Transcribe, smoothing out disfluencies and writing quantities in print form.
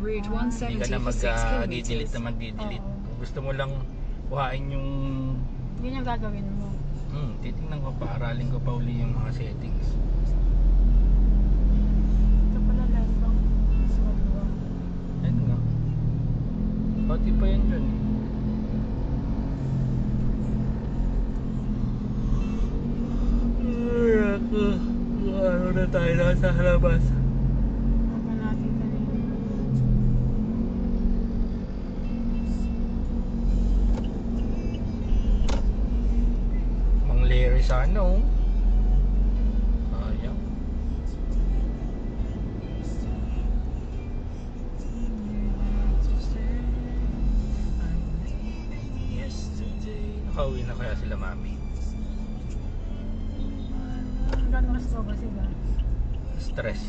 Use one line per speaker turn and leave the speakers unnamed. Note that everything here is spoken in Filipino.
route
Hindi ka
170
na
for 6
mag-delete
kilometers.
na mag-delete.
Oo.
Kung gusto mo lang kuhain yung
Yun yung gagawin mo.
titingnan ko, paaralin ko pa uli yung mga settings.
Ito pala lalo bang swalwa.
Ayun nga. Pati pa yan dyan. Ano na tayo nasa labas.
Huwag natin kanina.
Mang Larry sana oh. Sayang. Nakauwi na kaya sila mami?
Hanggang oras ba sila?
Stress.